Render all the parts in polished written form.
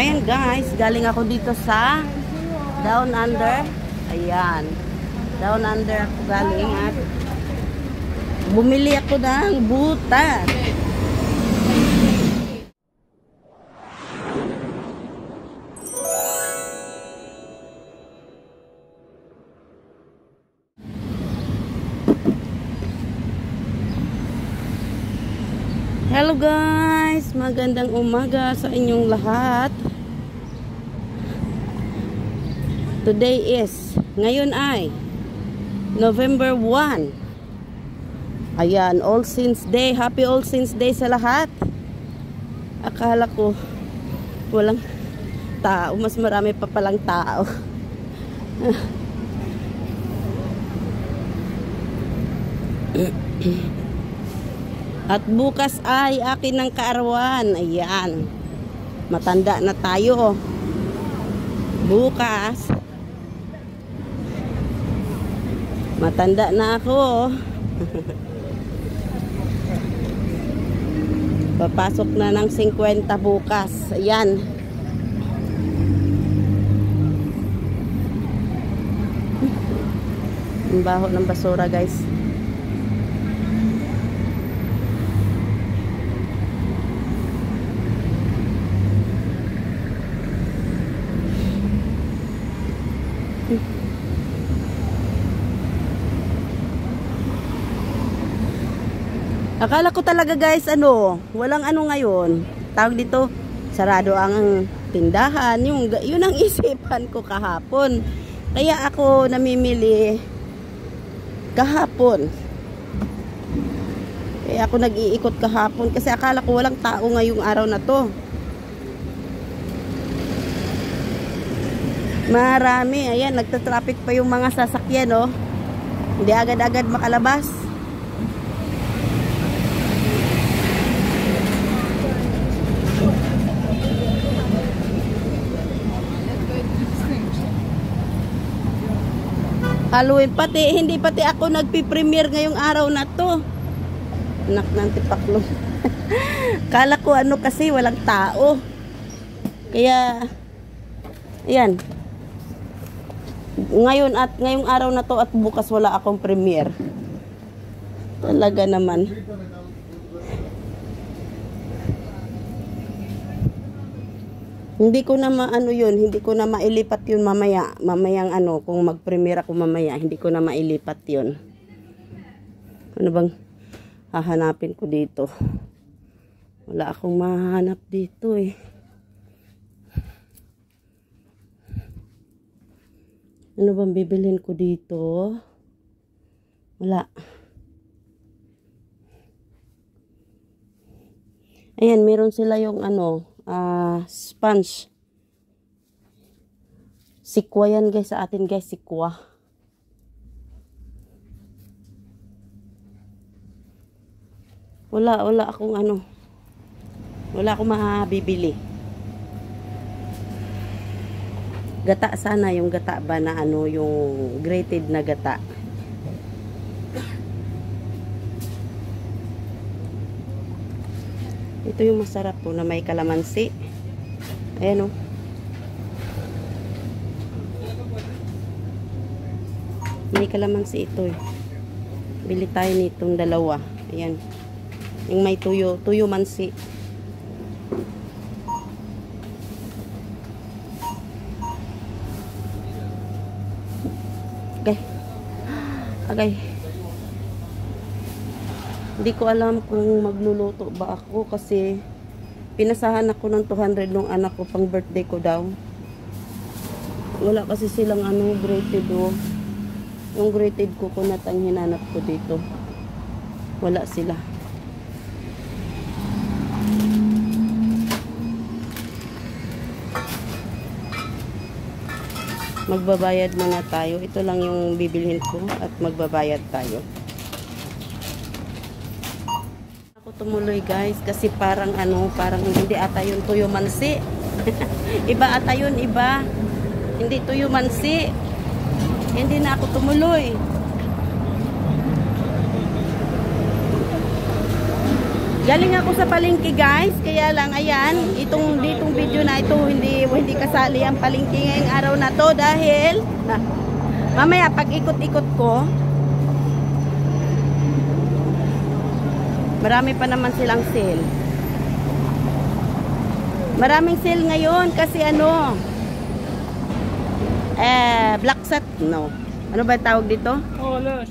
Ayan guys, galing ako dito sa Down Under. Ayan. Down Under ako galing at bumili ako ng butas. Hello guys, magandang umaga sa inyong lahat. Today is, ngayon ay November 1. Ayan, All Saints Day. Happy All Saints Day sa lahat. Akala ko walang tao, mas marami pa palang tao. At bukas ay akin ng kaarawan. Ayan. Matanda na tayo. Bukas. Matanda na ako. Papasok na ng 50 bukas. Ayan. Ang baho ng basura guys. Akala ko talaga guys, walang ngayon. Tawag dito, sarado ang tindahan. Yun ang isipan ko kahapon. Kaya ako namimili kahapon. Kaya ako nag-iikot kahapon kasi akala ko walang tao ngayong araw na to. Marami, ayan, nagta-traffic pa yung mga sasakyan, oh. Hindi agad-agad makalabas. Halloween, hindi pati ako nagpi-premiere ngayong araw na to. Anak ng tipaklong. Kala ko kasi walang tao. Kaya ayan. Ngayong araw na to at bukas wala akong premiere. Talaga naman. Hindi ko na hindi ko na mailipat yun mamaya. Mamayang kung mag-premiere ako mamaya, hindi ko na mailipat yun. Ano bang hahanapin ko dito? Wala akong mahanap dito eh. Ano bang bibilhin ko dito? Wala. Ayan, meron sila yung sponge. Sikwa yan guys sa atin guys, sikwa. Wala akong wala akong mabibili. Gata sana, yung gata ba na yung grated na gata. Ito yung masarap po na may kalamansi. Ayan o. May kalamansi ito eh. Bili tayo nitong dalawa. Ayan. Yung may tuyo mansi. Okay. Hindi ko alam kung magluluto ba ako kasi pinasahan ako ng 200 nung anak ko pang birthday ko daw. Wala kasi silang grated o. Yung grated coconut ang hinanap ko dito. Wala sila. Magbabayad muna tayo. Ito lang yung bibilhin ko at magbabayad tayo. Ako tumuloy guys kasi parang hindi ata yung tuyo mansi. Iba ata yun, iba. Hindi tuyo mansi. Hindi na ako tumuloy. Galing ako sa palengke guys, kaya lang ayan, ditong video na ito hindi kasali ang palengke ngayong araw na to dahil mamaya pag ikot-ikot ko, marami pa naman silang sale. Maraming sale ngayon kasi ano, Black Set, no. Ano ba tawag dito? Oh, wala.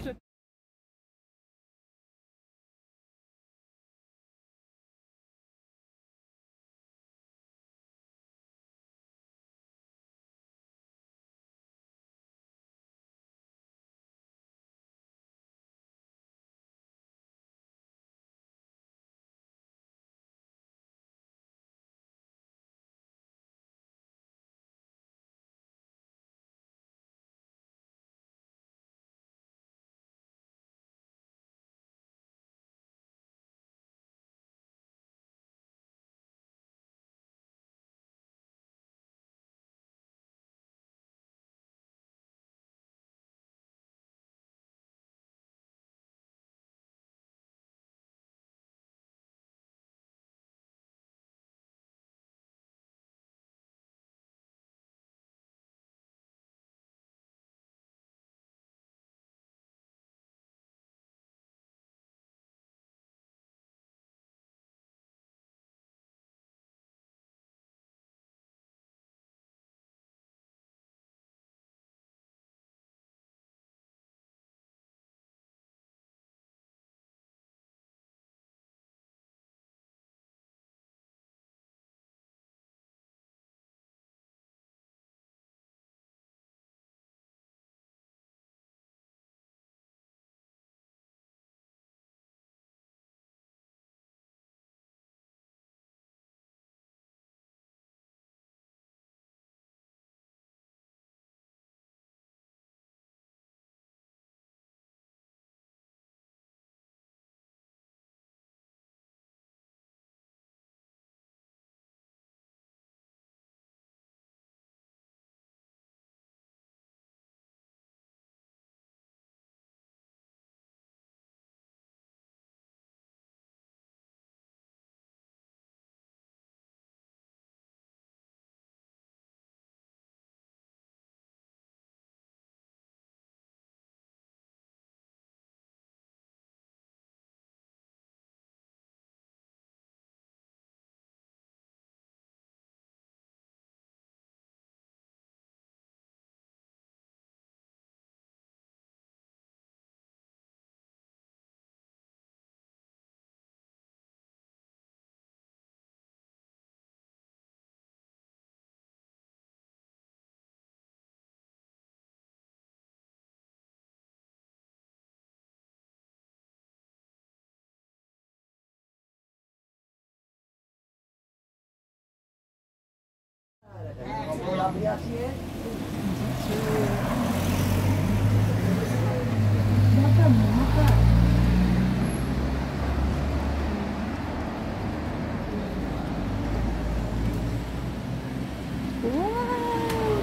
Wow!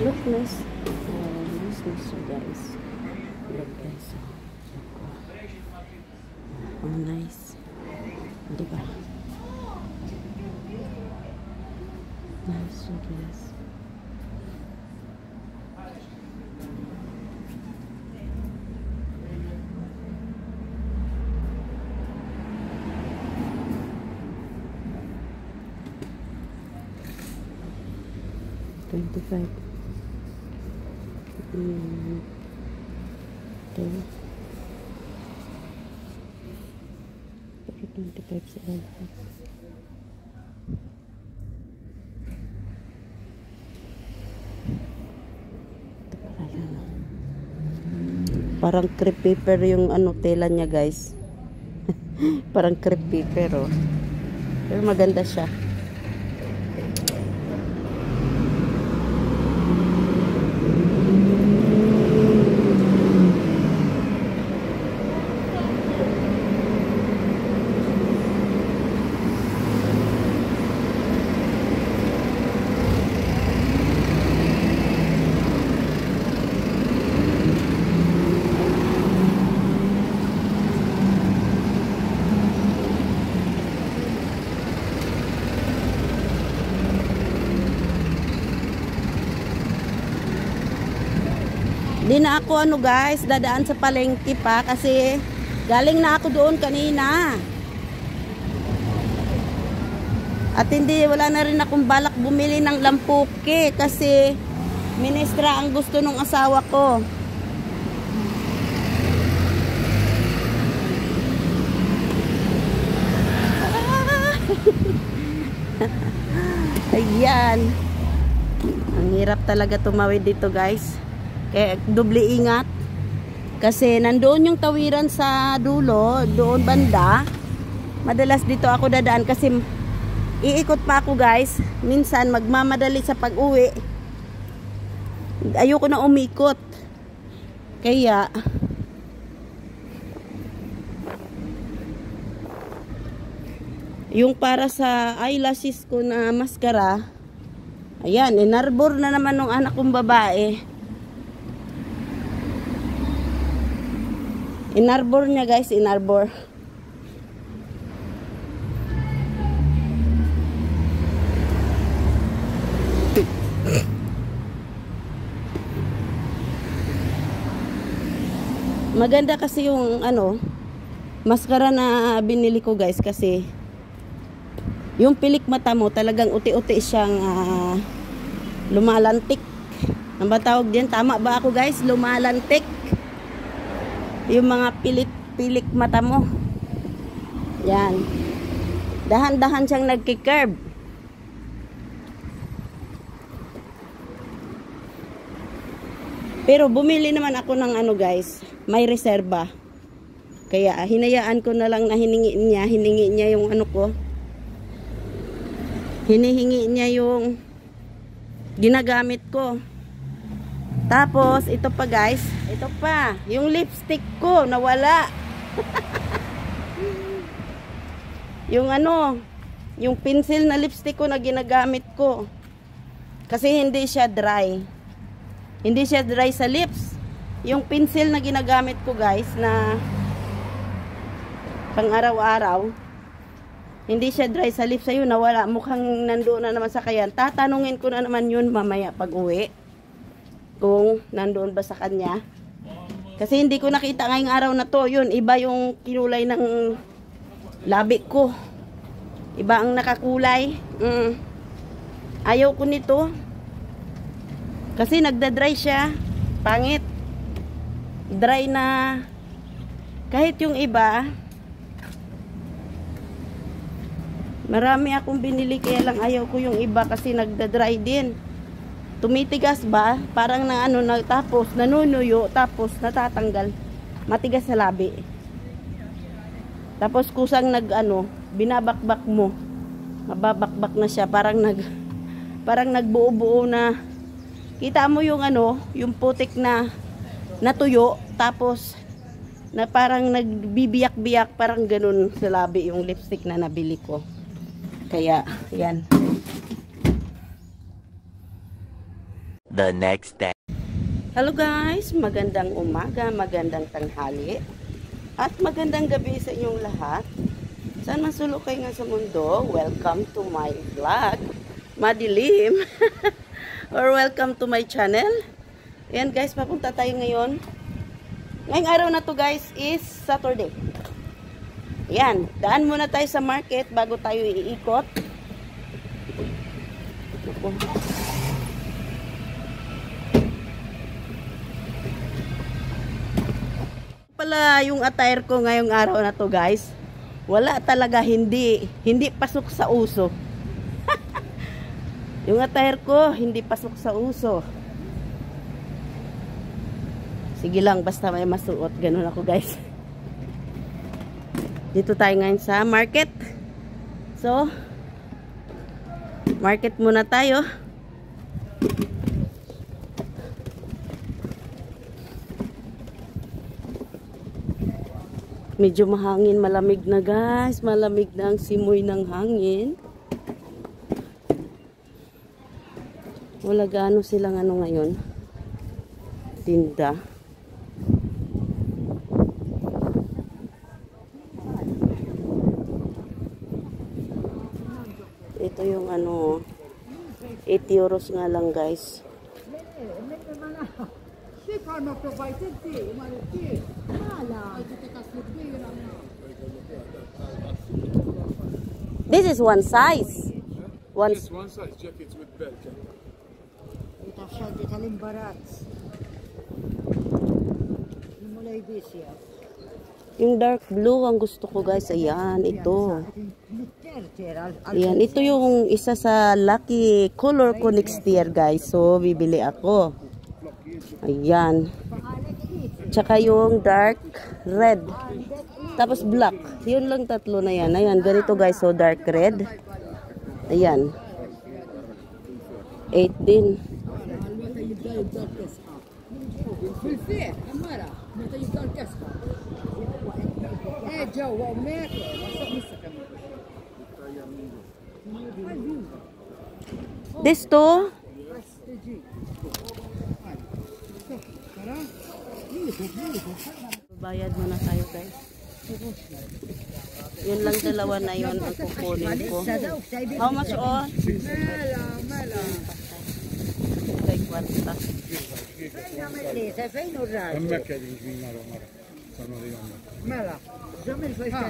Look nice. Oh, nice guys. Look guys. Oh, nice. Diba? Nice guys. $25. Okay. Pero 25 sa lahat. Parang crepe paper yung ano tela niya guys. Parang crepe paper oh. Pero maganda siya. Di na ako ano guys, dadaan sa palengke pa kasi galing na ako doon kanina. At hindi, wala na rin akong balak bumili ng lampuke kasi minestra ang gusto ng asawa ko. Ayan. Ang hirap talaga tumawid dito guys. Kaya doble ingat. Kasi nandoon yung tawiran sa dulo, doon banda. Madalas dito ako dadaan kasi iikot pa ako guys. Minsan magmamadali sa pag-uwi. Ayoko na umikot. Kaya yung para sa eyelashes ko na maskara, ayan, inarbor na naman ng anak kong babae. Inarbor niya guys, inarbor. Maganda kasi yung ano, maskara na binili ko guys kasi yung pilik mata mo talagang uti-uti siyang lumalantik. Ang ba tawag din? Tama ba ako guys? Lumalantik. Yung mga pilik mata mo. Yan. Dahan-dahan siyang nagki-curve. Pero bumili naman ako ng ano guys, may reserba. Kaya hinayaan ko na lang na hiningi niya yung ano ko. Hinihingi niya yung ginagamit ko. Tapos ito pa guys, ito pa, yung lipstick ko nawala. Yung ano, yung pencil na lipstick ko na ginagamit ko. Kasi hindi siya dry. Hindi siya dry sa lips. Yung pencil na ginagamit ko guys na pang araw-araw, hindi siya dry sa lips. Ayun, nawala. Mukhang nandoon na naman sa kayan. Tatanungin ko na naman yun mamaya pag uwi. Kung nandoon ba sa kanya. Kasi hindi ko nakita ngayong araw na to. Yun, iba yung kinulay ng labi ko. Iba ang nakakulay. Ayaw ko nito. Kasi nagda-dry siya. Pangit. Dry na. Kahit yung iba, marami akong binili kaya lang ayaw ko yung iba kasi nagda-dry din. Tumitigas ba? Parang na ano, tapos nanunuyo, tapos natatanggal. Matigas sa labi. Tapos kusang ano, binabakbak mo. Mababakbak na siya, parang nagbuo-buo na. Kita mo yung ano, yung putik na natuyo, tapos na parang nagbibiyak-biyak, parang ganun sa labi yung lipstick na nabili ko. Kaya, yan. The next day. Hello guys, magandang umaga, magandang tanghali, at magandang gabi sa inyong lahat. Saan man sulok kayo nga sa mundo, welcome to my vlog, Madilim. Or welcome to my channel. Ayan guys, papunta tayo ngayon. Ngayong araw na to guys is Saturday. Ayan, daan muna tayo sa market bago tayo iikot. Pala yung attire ko ngayong araw na to guys. Wala talaga, hindi pasok sa uso. Yung attire ko hindi pasok sa uso. Sige lang, basta may masuot. Ganun ako guys. Dito tayo ngayon sa market. So, market muna tayo. Medyo mahangin, malamig na guys. Malamig na ang simoy ng hangin. Wala gaano silang ano ngayon. Tinda. Ito yung ano, 8 euros nga lang guys. This is one size. One. Yes, one size jackets with belt. Yung dark blue ang gusto ko guys. Ayan, ito. Ayan, ito yung isa sa lucky color ko next year guys. So, bibili ako. Ayan. Tsaka yung dark red. Tapos black. Yun lang tatlo na yan. Ayan, ganito guys. So, dark red. Ayan. 8 din. This two. Bayad muna tayo guys. Yun lang dalawa na yun ang kukunin ko. How much all? Like what?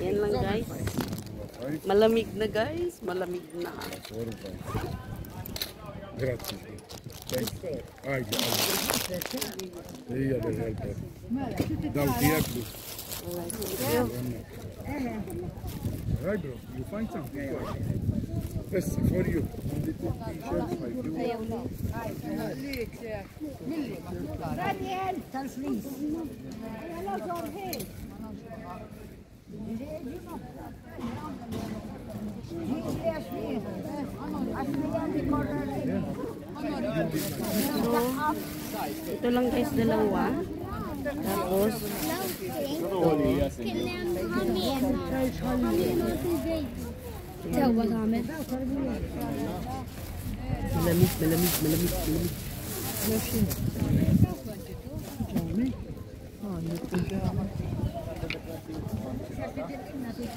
Yan lang guys. Malamig na guys. Malamig na. Grazie. Ai, Iya del helper. Dal diablo. Right bro, you find something. Best for you. Only two t-shirts, my Ito lang guys, dalawa. Tapos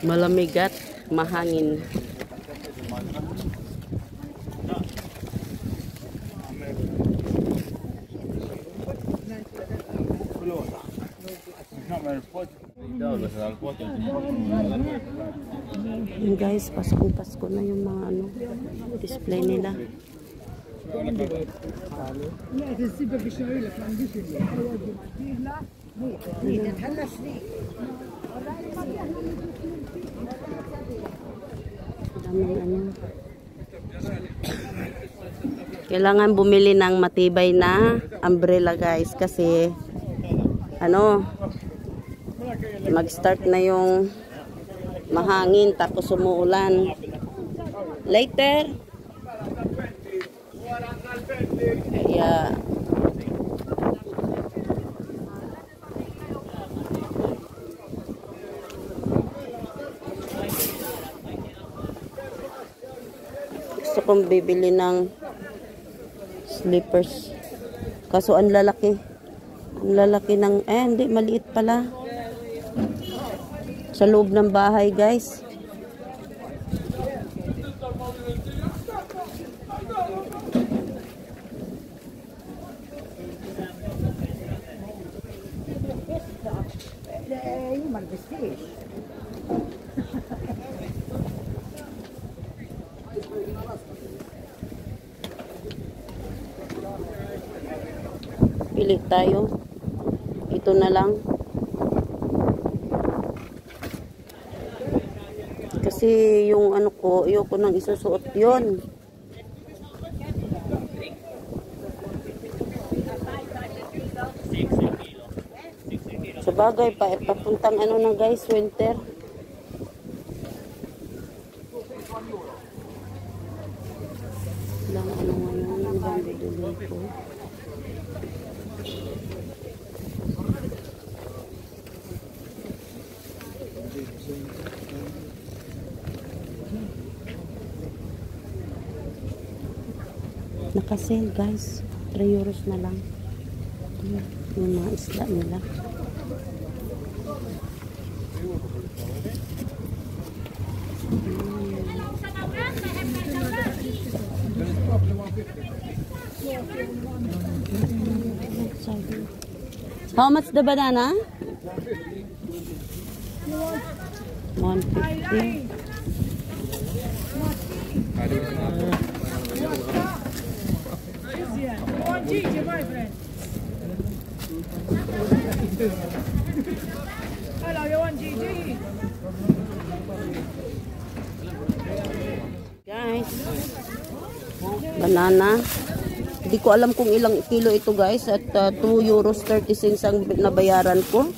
malamig at mahangin. Yun guys, Pasko na yung mga ano, display nila. Daming ano. Kailangan bumili ng matibay na umbrella guys kasi ano, mag-start na yung mahangin tapos umuulan. Later. Kaya gusto kong bibili ng slippers. Kaso ang lalaki. Ang lalaki ng, hindi, maliit pala. Sa loob ng bahay, guys. Pili tayo. Ito na lang. Kasi yung ano ko, ayoko nang isusuot yun. Sa bagay pa, papuntang ano na guys, winter. Lang ano ngayon, ang bambidulay ko. Naka-sale guys, 3 euros na lang. Yung mga isla nila. How much the banana? 150. Guys, banana. Hindi ko alam kung ilang kilo ito guys. At 2 euros 30 cents ang nabayaran ko.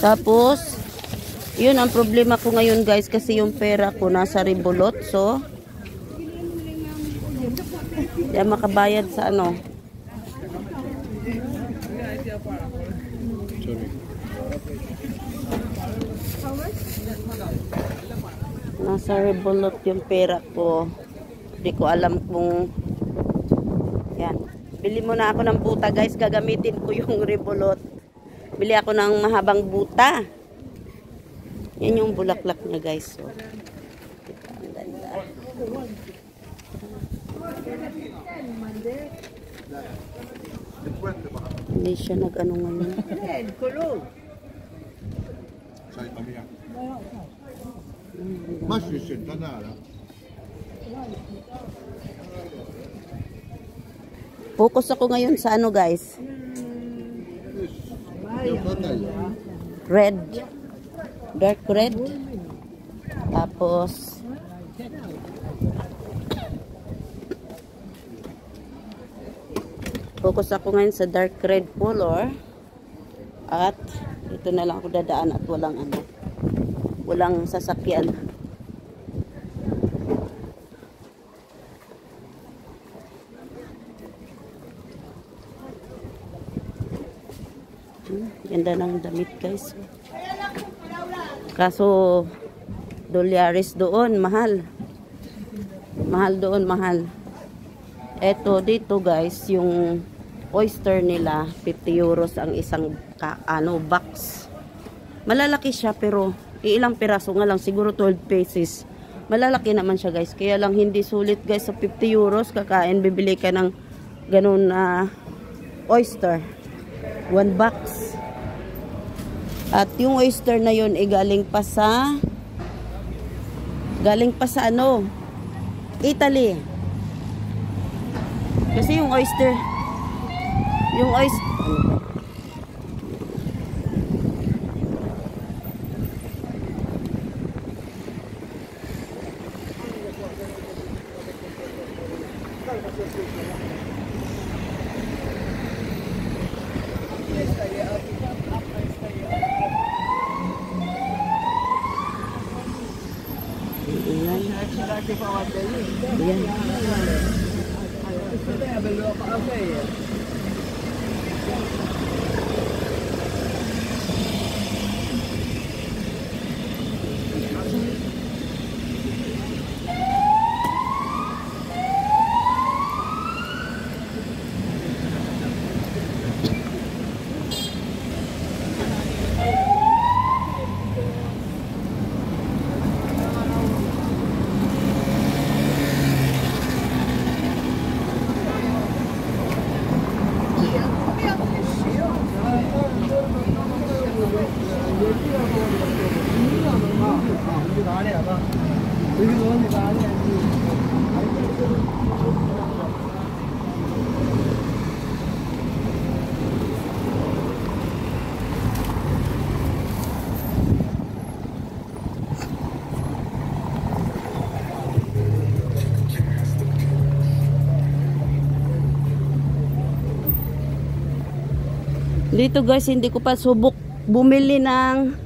Tapos, yun ang problema ko ngayon guys. Kasi yung pera ko nasa Rebolot. So, hindi makabayad sa ano. Nasa Rebolot yung pera ko. Hindi ko alam kung yan. Bili muna ako ng buta guys. Gagamitin ko yung Rebolot. Bili ako ng mahabang buta. Yan yung bulaklak niya guys. So, ang ganda. Hindi siya nag-ano ngayon. Focus ako ngayon sa ano guys. Red. Dark red. Tapos focus ako ngayon sa dark red color. At ito na lang ako dadaan at walang ano. Walang sasakyan. Ganda ng damit guys. Kaso dolyares doon, mahal. Mahal doon, mahal. Eto dito guys, yung oyster nila 50 euros ang isang box. Malalaki siya pero ilang piraso nga lang, siguro 12 pieces. Malalaki naman siya guys. Kaya lang hindi sulit guys sa 50 euros kakain, bibili ka ng ganun na oyster. 1 box. At yung oyster na yun ay galing pa sa ano, Italy. Kasi yung oyster dito guys, hindi ko pa subok bumili ng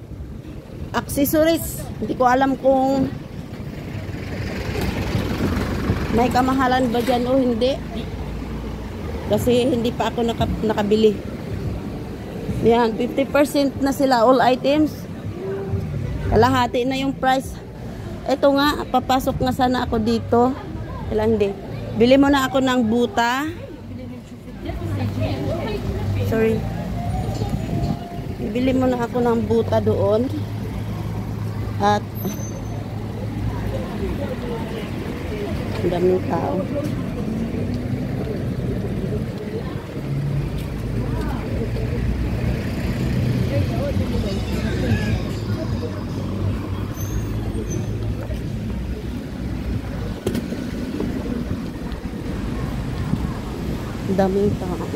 accessories. Hindi ko alam kung may kamahalan ba dyan o hindi. Kasi hindi pa ako nakabili. Yan, 50% na sila all items. Kalahati na yung price. Ito nga, papasok nga sana ako dito. Kailan hindi. Bili mo na ako ng buta. Sorry. Bili mo na ako ng buta doon. At ang daming tao. Daming tao.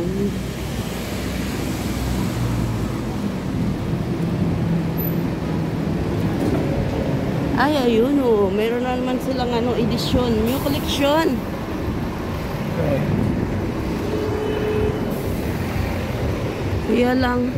Ay, ayun oh. Meron na naman silang ano, edisyon. New collection. Kaya lang.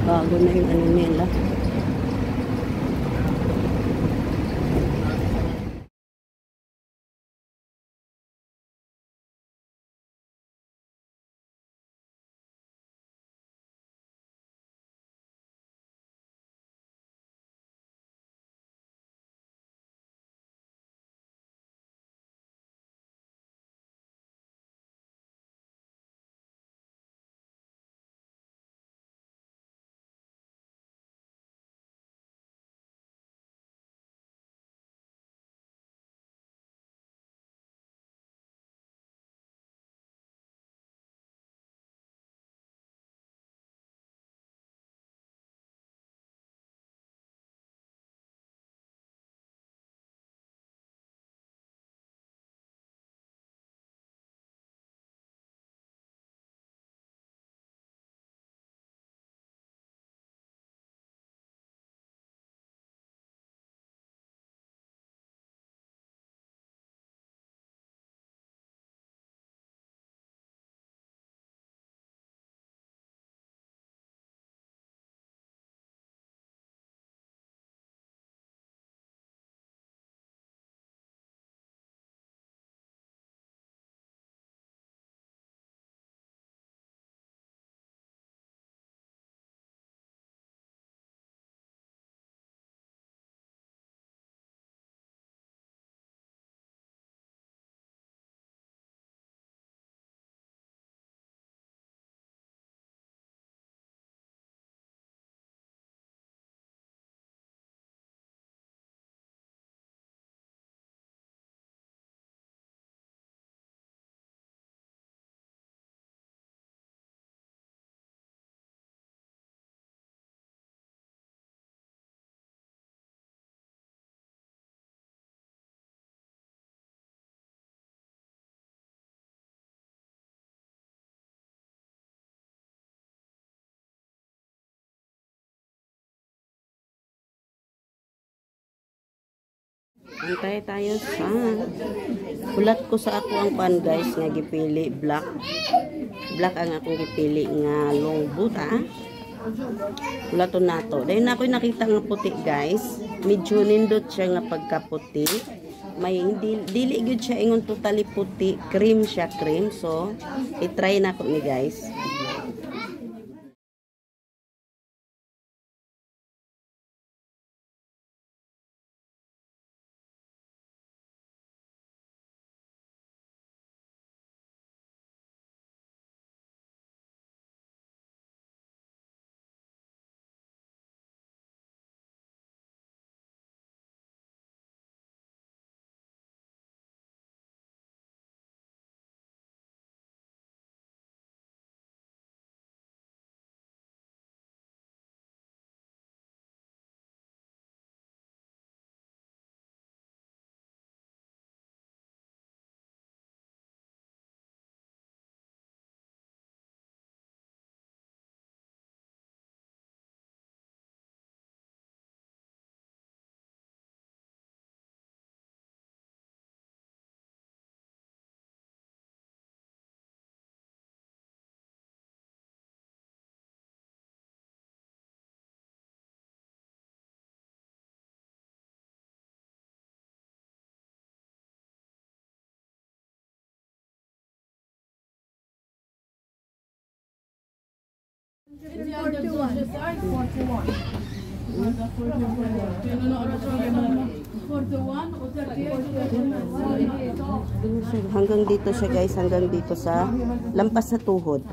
Bago na yung ano nila. Antay tayo sa ulat ko sa ako ang pan guys nga gipili black. Black ang akong gipili nga long boot Ulaton nato. Dahil na ako'y nakita nga puti guys. Medyo nindot siya nga pagkaputi. May hindi dili gyud siya ingon totally puti, cream siya, cream. So, i-try na ko ni guys. Hanggang dito siya guys, hanggang dito sa lampas sa tuhod.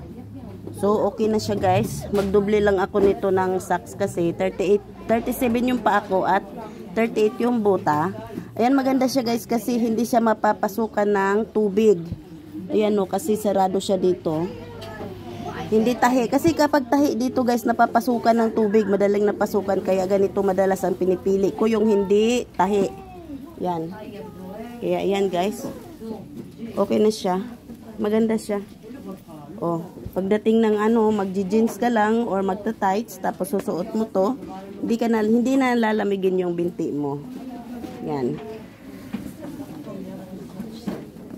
So okay na siya guys. Magdoble lang ako nito ng socks kasi 37 yung pa ako at 38 yung buta. Ayan, maganda siya guys kasi hindi siya mapapasukan ng tubig. Ayan o, kasi sarado siya dito. Hindi tahi. Kasi kapag tahi dito guys, napapasukan ng tubig. Madaling napasukan. Kaya ganito madalas ang pinipili ko. Yung hindi tahi. Yan. Kaya yan guys. Okay na siya. Maganda siya. Oh, pagdating ng magji-jeans ka lang or magta-tights, tapos susuot mo to, hindi na lalamigin yung binti mo. Yan.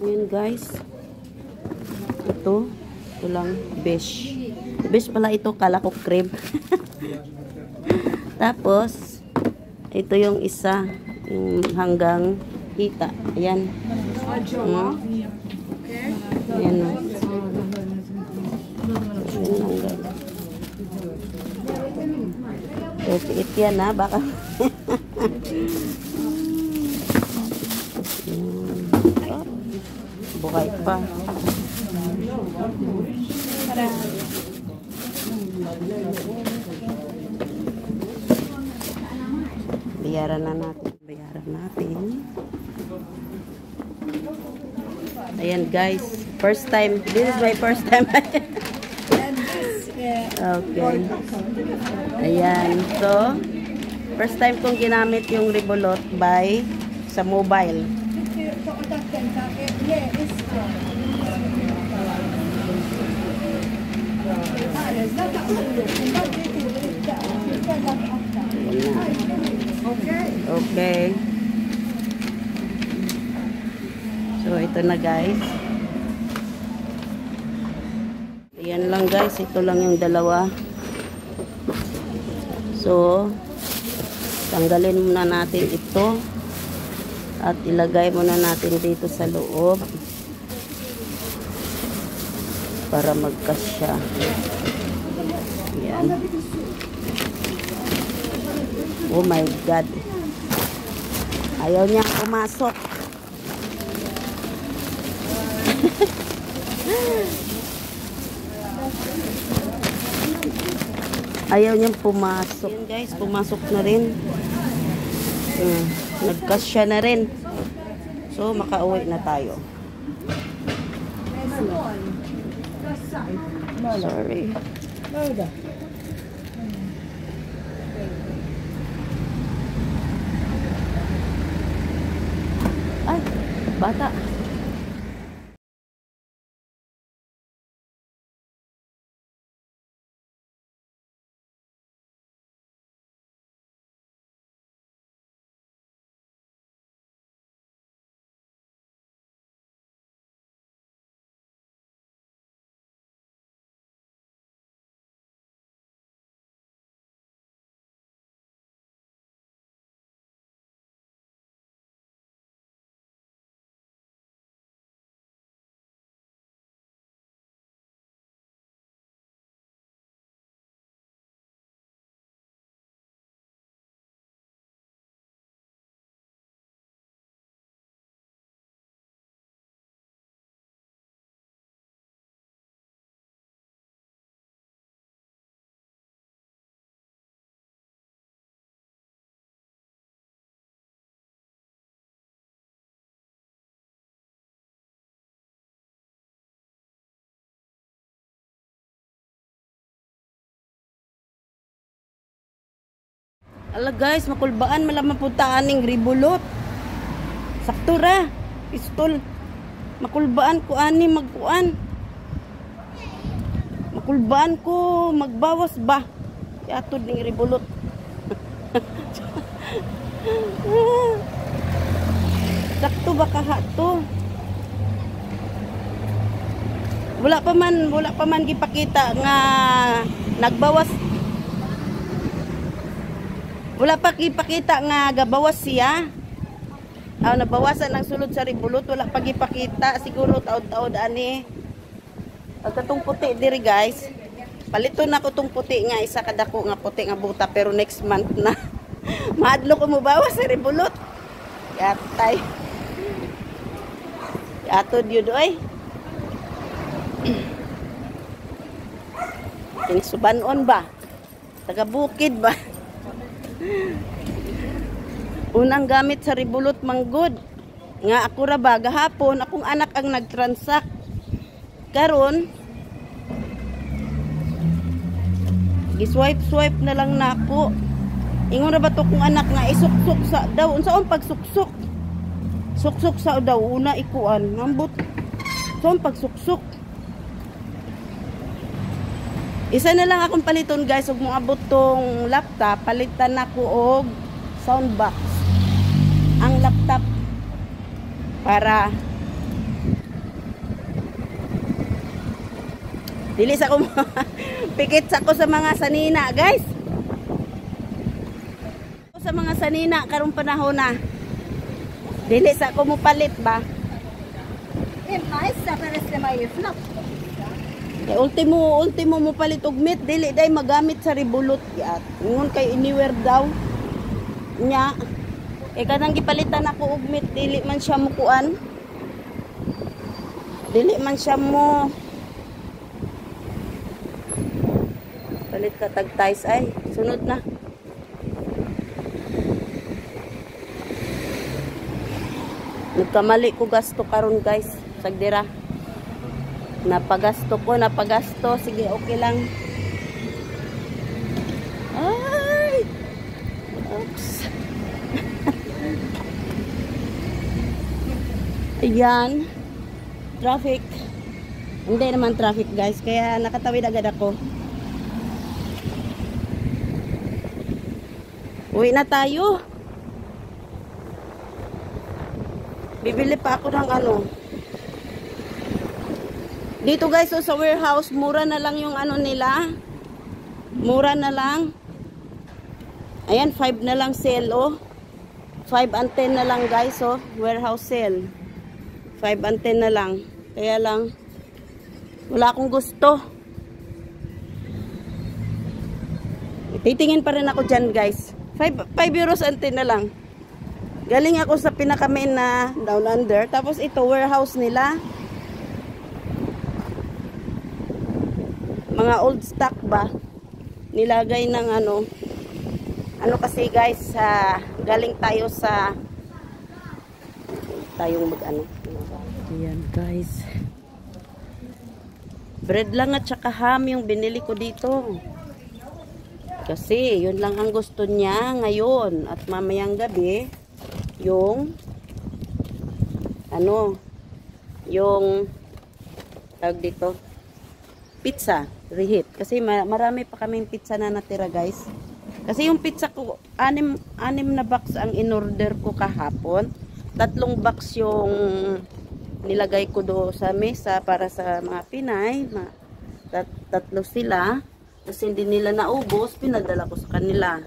Ayan guys. Ito lang, beige. Beige pala ito, kala ko cream. Tapos, ito yung isa, yung hanggang hita. Ayan. Ayan o. It yan ha, baka buhay pa. Bayaran natin. Ayan guys, first time. This is my first time. Okay. Ayan. So, first time kong ginamit yung Revolot sa mobile. Okay. So, ito na guys. Ayan lang guys, ito lang yung dalawa. So, tanggalin muna natin ito at ilagay muna natin dito sa loob para magkasya. Ayan. Oh my God. Ayaw niya pumasok. Ayaw niyang pumasok. Ayan guys, pumasok na rin. Nagkasya na rin. So, makauwi na tayo. Sorry. Ay, bata. Ala guys, makulbaan malaman punta aning Revolot. Sakto ra. Pistol. Makulbaan ko ani magkuan. Makulbaan ko magbawas ba. Yatod ning Revolot. Sakto ba kaha to? Wala pa man gipakita nga nagbawas. Wala pa ipakita nga gabawas siya. Nabawasan ang sulod sa Revolot. Wala pa ipakita. Siguro taod-taod ani. Pagkatong puti diri guys. Palito na ko tong puti nga, isa kadako nga puti nga buta, pero next month na. Maadlo ko mo bawas sa ribulot. Yatay. Yatod yun oy. Subanon ba? Taga bukid ba? Unang gamit sa ribulot manggod. Nga ako ra ba gahapon akong anak ang nagtransact. Karon giswipe na lang nako. Ingon ra ba to kung anak nga isuksok sa daw unsaon pagsuksok? Suksok sa daw una ikuan nambot. Unsaon pagsuksok? Isa na lang akong paliton guys ug moabot tong laptop, palitan nako og soundbox. Ang laptop para dili sa ko pikit sa ko sa mga sanina guys. Sa mga sanina karong panahon na. Dili sa ko mo palit ba? Sa pares na may flop. Ultimo mo palit og meat dili day magamit sa ribulot yat. Ngun kay anywhere daw nya. Kanang gipalitan ako og meat dili man siya mo kuan. Dili man siya mo palit ka tag ties ay sunod na. Nagkamali ko gasto karon guys sagdira. Napagasto. Sige, okay lang. Ay! Oops. Ayan. Traffic. Hindi naman traffic guys. Kaya nakatawid agad ako. Uwi na tayo. Bibili pa ako ng ano. Dito guys, so sa warehouse, mura na lang yung ano nila. Mura na lang. Ayan, 5 na lang sale, oh. 5 and 10 na lang guys, oh. Warehouse sale. 5 and 10 na lang. Kaya lang, wala akong gusto. Titingin pa rin ako dyan guys. 5 euros and 10 na lang. Galing ako sa pinaka-main na Down Under. Tapos ito, warehouse nila. Mga old stock ba? Nilagay ng ano kasi guys, galing tayo sa tayong mag-ano. Ayan guys. Bread lang at saka ham yung binili ko dito. Kasi yun lang ang gusto niya ngayon. At mamayang gabi, yung yung tawag dito, pizza. Reheat. Kasi marami pa kaming pizza na natira guys. Kasi yung pizza ko, 6 na box ang in-order ko kahapon. 3 box yung nilagay ko do sa mesa para sa mga Pinay. 3 sila. Kasi hindi nila naubos, pinadala ko sa kanila.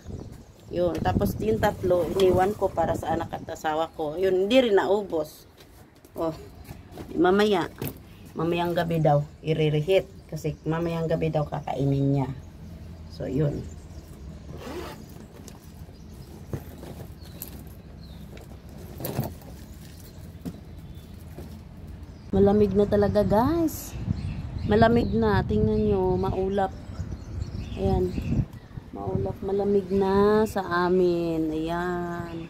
Yun. Tapos yung 3, iniwan ko para sa anak at asawa ko. Yun, hindi rin naubos. Oh, mamayang gabi daw, i-reheat. Kasi mamayang gabi daw kakainin niya. So, yun. Malamig na talaga, guys. Malamig na. Tingnan nyo, maulap. Ayan. Maulap, malamig na sa amin. Ayan.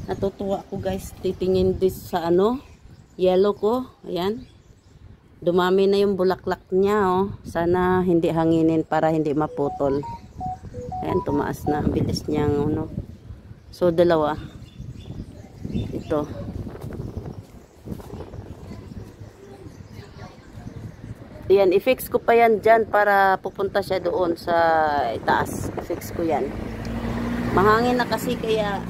Natutuwa ko, guys. Titingin din sa yellow ko. Ayan. Dumami na yung bulaklak niya, oh. Sana hindi hanginin para hindi maputol. Ayan, tumaas na. Ang bilis niyang, So, 2. Ito. Ayan, i-fix ko pa yan dyan para pupunta siya doon sa itaas. I-fix ko yan. Mahangin na kasi kaya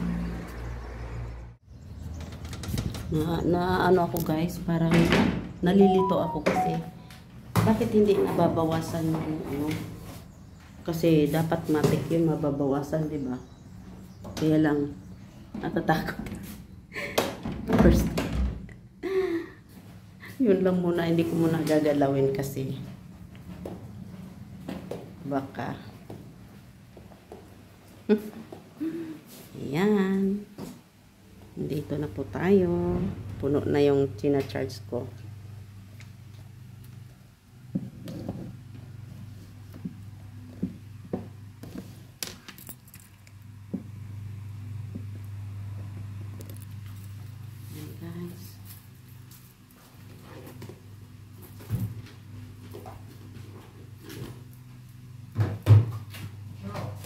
ako guys, parang nalilito ako kasi bakit hindi nababawasan yung kasi dapat matik yun mababawasan, di ba? Kaya lang natatakot. First yun lang muna, hindi ko muna gagalawin kasi Baka. Ayan. Dito na po tayo. Puno na yung china-charge ko. Ayan, guys.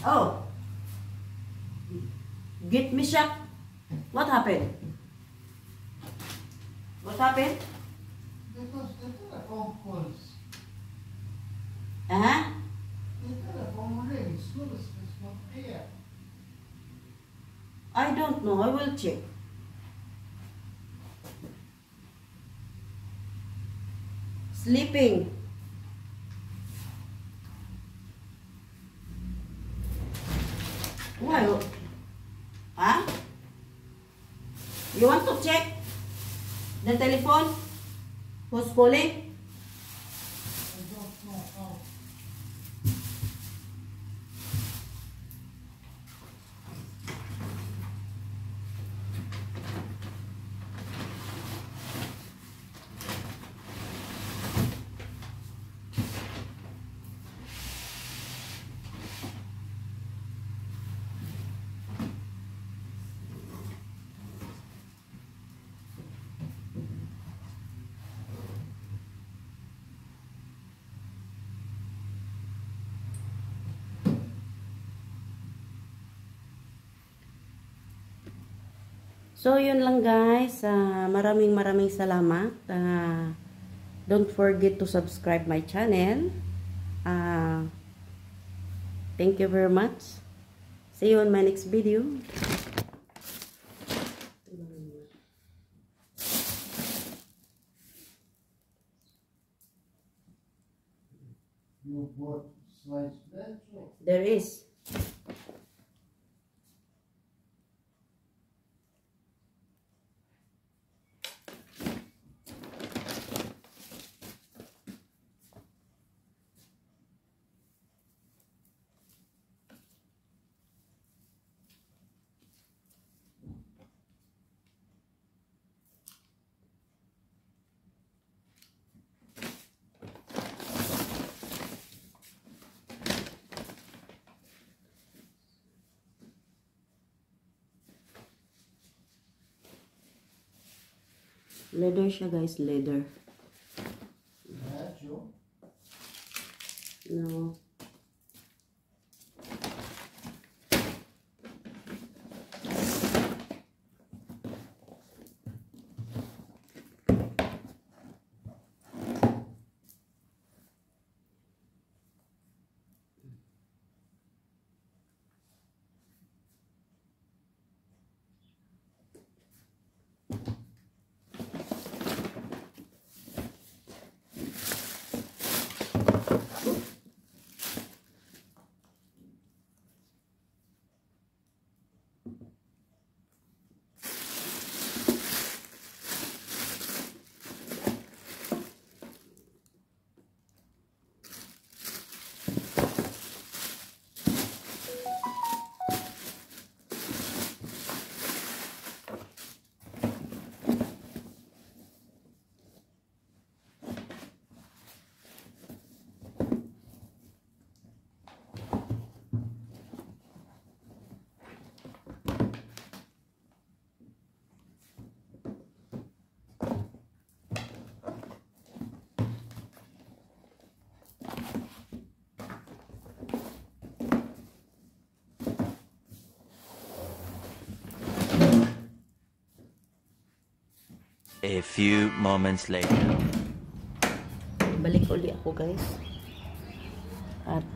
Oh! Get me shocked. What happened? What happened? Because the telephone calls. Uh-huh. The telephone rings. Notice it's not here. I don't know. I will check. Sleeping. Why? Huh? You want to check the telephone? Who's calling? I don't know how. So, yun lang guys. Maraming salamat. Don't forget to subscribe my channel. Thank you very much. See you on my next video. You bought sliced bread? So There is. Leather siya guys, leather. yeah, Joe. No. A few moments later. Balik uli ako guys. At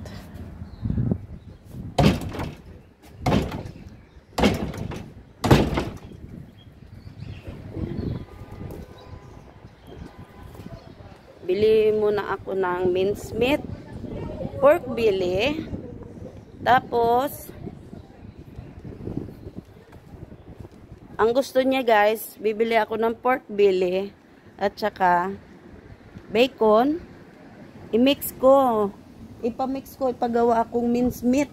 bili muna ako ng minced meat, pork belly, tapos ang gusto niya guys, bibili ako ng pork belly at saka bacon, i-mix ko ipamix ko, ipagawa akong minced meat.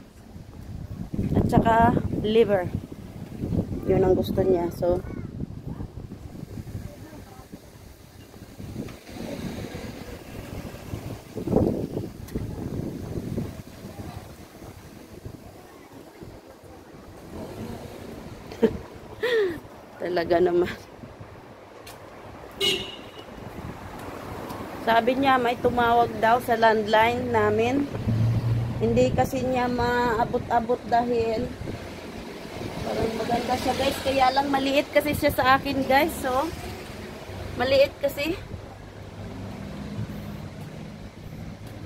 At saka liver. Yun ang gusto niya. So, talaga naman. Sabi niya may tumawag daw sa landline namin. Hindi kasi niya maabot-abot dahil parang maganda siya guys. Kaya lang maliit kasi siya sa akin guys. So, maliit kasi.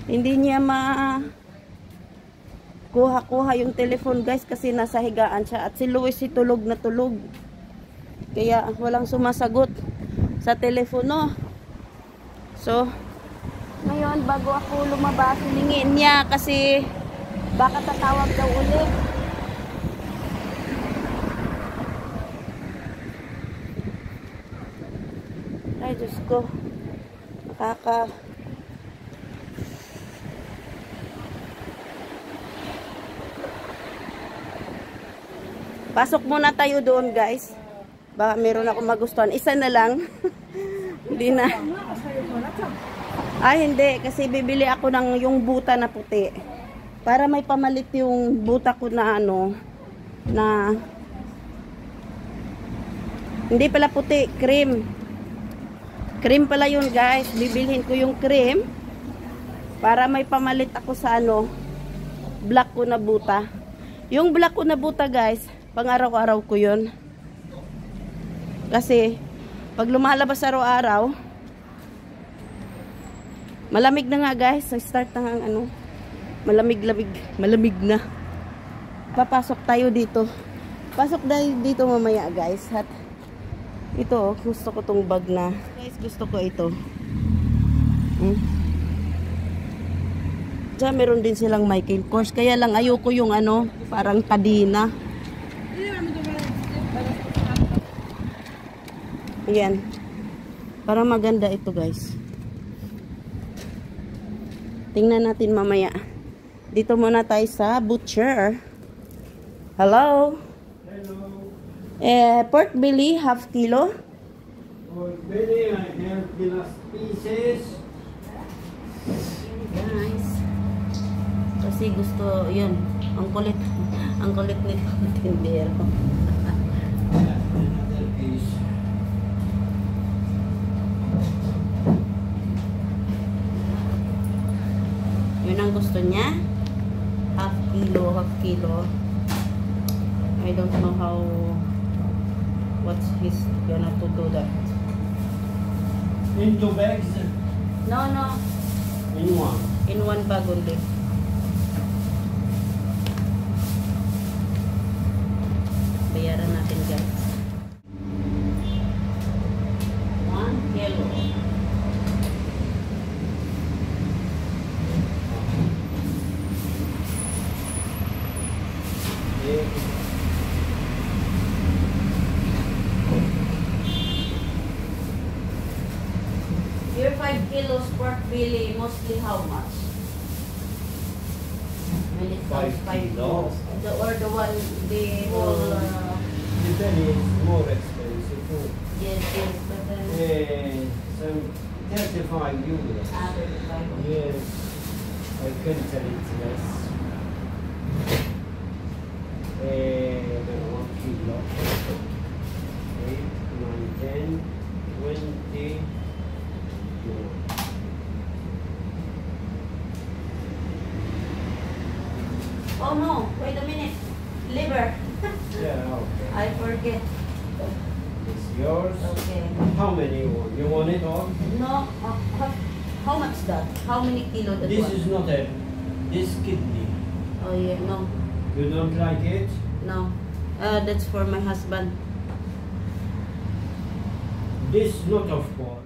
Hindi niya kuha-kuha yung telephone guys kasi nasa higaan siya. At si Luis tulog na tulog. Kaya walang sumasagot sa telepono. So, ngayon bago ako lumabas, hilingin niya kasi baka tatawag daw ulit. Ay, Diyos ko. Pasok muna tayo doon, guys. Baka meron ako magustuhan. Isa na lang. Hindi na. Ay, hindi. Kasi bibili ako ng yung buta na puti. Para may pamalit yung buta ko na ano. Na hindi pala puti. Cream. Cream pala yun, guys. Bibilhin ko yung cream. Para may pamalit ako sa ano. Black ko na buta. Yung black ko na buta, guys. Pang araw-araw ko yun. Kasi pag lumalabas araw-araw, malamig na nga guys. Start na nga ano. Malamig na. Papasok tayo dito. Pasok tayo dito mamaya guys. At ito, gusto ko tong bag na. Guys, gusto ko ito. Diyan, meron din silang Michael Kors. Kaya lang ayoko yung ano, parang kadina. Ayan. Parang maganda ito guys. Tingnan natin mamaya. Dito muna tayo sa butcher. Hello? Hello. Pork belly, half kilo. Pork belly, I have glass pieces. Nice. Kasi gusto, yun. Ang kulit nito. Tindero. Another piece. Yun ang gusto niya. Half kilo. I don't know how what's he's gonna to do that. In 2 bags? No. In 1. In one bag only. Bayaran natin guys. 1 kilo. Your 5 kilos pork belly, mostly how much? When it comes 5 kilos. Or the one, the whole... The belly is more expensive too. yes, but then... Some 35 euros. 35. Yes. I can tell it less. 1 kilo. 8, 9, 10, 20. Oh no, wait a minute. Liver. Yeah, okay. I forget. It's yours. Okay. How many you want? You want it all? No, how much that? How many kilo that This one? is not a... This kidney. Oh yeah, no. You don't like it? No. That's for my husband. This not of pork.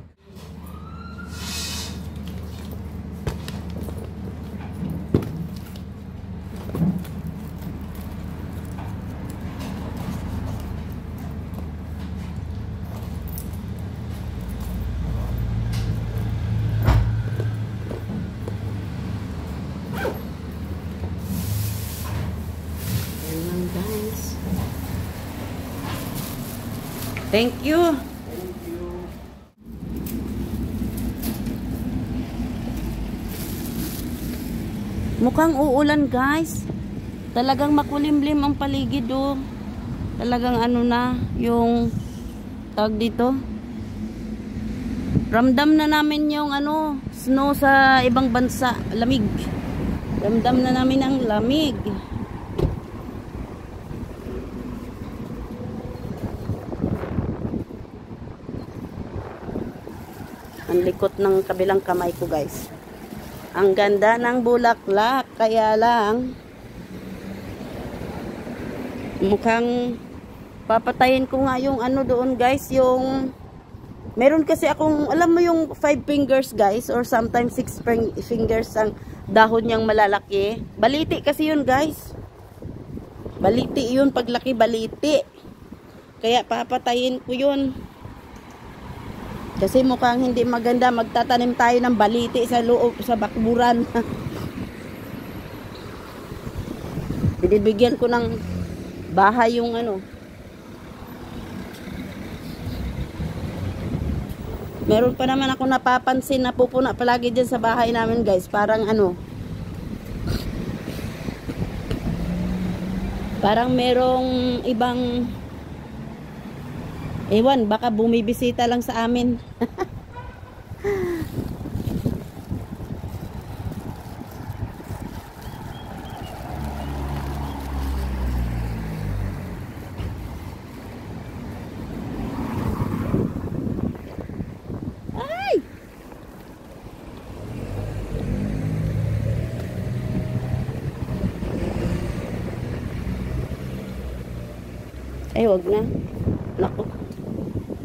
Thank you. Mukhang uulan, guys. Talagang makulimlim ang paligid, oh. Talagang ano na, yung tawag dito. Ramdam na namin yung ano, snow sa ibang bansa, lamig. Ramdam na namin ang lamig. Ang likot ng kabilang kamay ko, guys. Ang ganda ng bulaklak, kaya lang mukhang papatayin ko nga yung ano doon, guys, yung meron kasi akong, alam mo yung 5 fingers, guys, or sometimes 6 fingers ang dahon niyang malalaki. Baliti kasi yun, guys. Baliti yun, paglaki baliti. Kaya papatayin ko yun. Kasi mukhang hindi maganda, magtatanim tayo ng baliti sa loob, sa bakburan. Binibigyan ko ng bahay yung ano. Meron pa naman ako napapansin na pupuna palagi dyan sa bahay namin, guys. Parang ano, parang merong ibang ewan, baka bumibisita lang sa amin. Ay! Ay, wag na. Naku.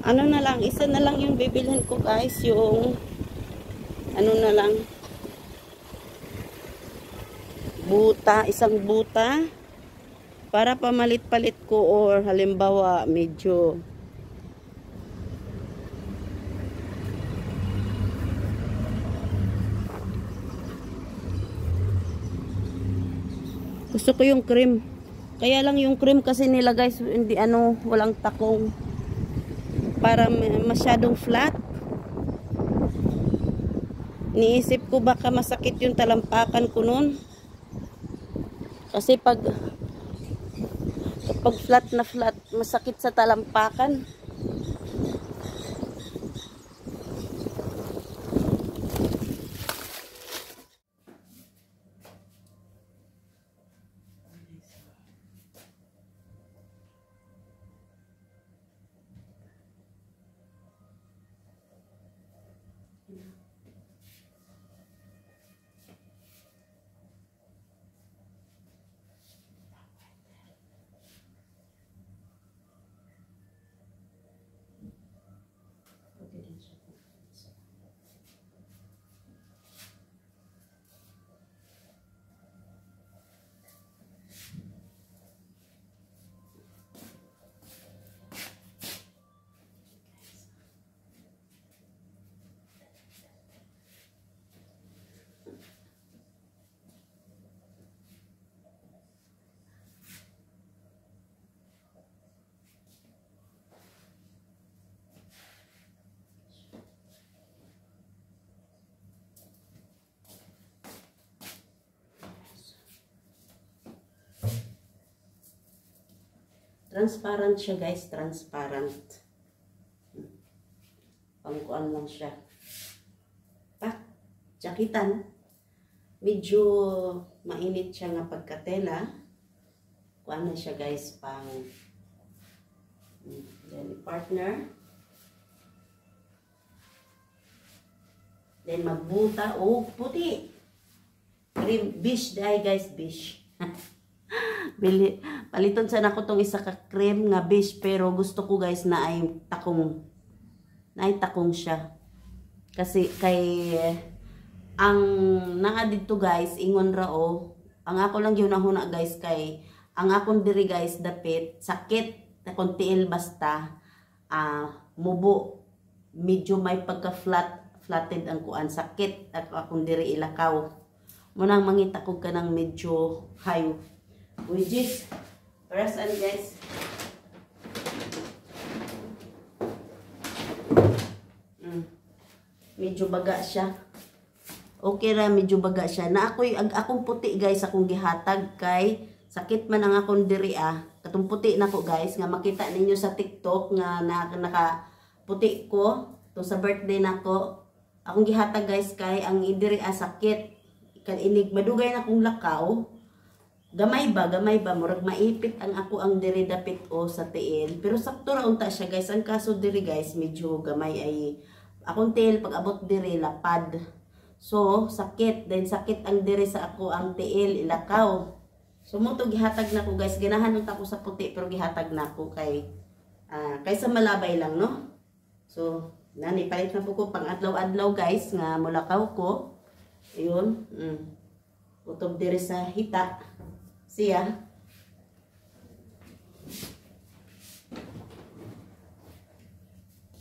Ano na lang, isa na lang yung bibilhin ko, guys, yung ano na lang, buta, isang buta para pamalit-palit ko, or halimbawa medyo gusto ko yung cream, kaya lang yung cream kasi nila, guys, hindi ano, walang takong, para masyadong flat. Niisip ko baka masakit yung talampakan ko nun. Kasi kapag flat na flat, masakit sa talampakan. Transparent siya, guys, transparent. Pangkuan lang siya. Jakitan. Medyo mainit siya nga pagkatela. Kuan na siya, guys, pang then partner. Then magbuta o puti. Cream bish dai, guys, bish. Paliton sana ko tong isa ka cream nga bish, pero gusto ko, guys, na ay takong siya. Kasi kay ang naa dito, guys, ingon ra o ang ako lang yun nahuna, guys, kay ang akong diri, guys, dapit sakit na kontiil basta mubo, medyo may pagka flatted ang kuan, sakit akong diri ilakaw. Munang mangita ko kanang medyo high, which is perasaan, guys, Medyo baga siya. Okay ra, medyo baga siya. Na akong puti guys, akong gihatag kay sakit man ang akong diri Katong puti na ko guys, nga makita ninyo sa TikTok nga naka puti ko. To sa birthday nako. Akong gihatag guys kay ang diri sakit. Inig madugay na kong lakaw. Gamay ba, murag maipit ang ako ang diri dapit sa tiil. Pero sakto ra unta siya guys. Ang kaso diri guys, medyo gamay ay akong tiil pag abot diri lapad. So, sakit. Then sakit ang diri sa ako ang tiil, ilakaw. So, mo to gihatag na ko guys. Ginahan unta ko sa puti pero gihatag na ko kay kaysa malabay lang, no? So, nani palit na po ko pang adlaw-adlaw guys nga mulakaw ko. Ayun. Utob diri sa hita. Siya.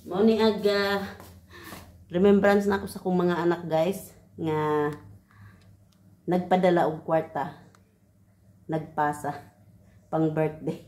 Mao ni aga remembrance na ako sa kong mga anak guys nga nagpadala og kwarta. Nagpasa pang birthday.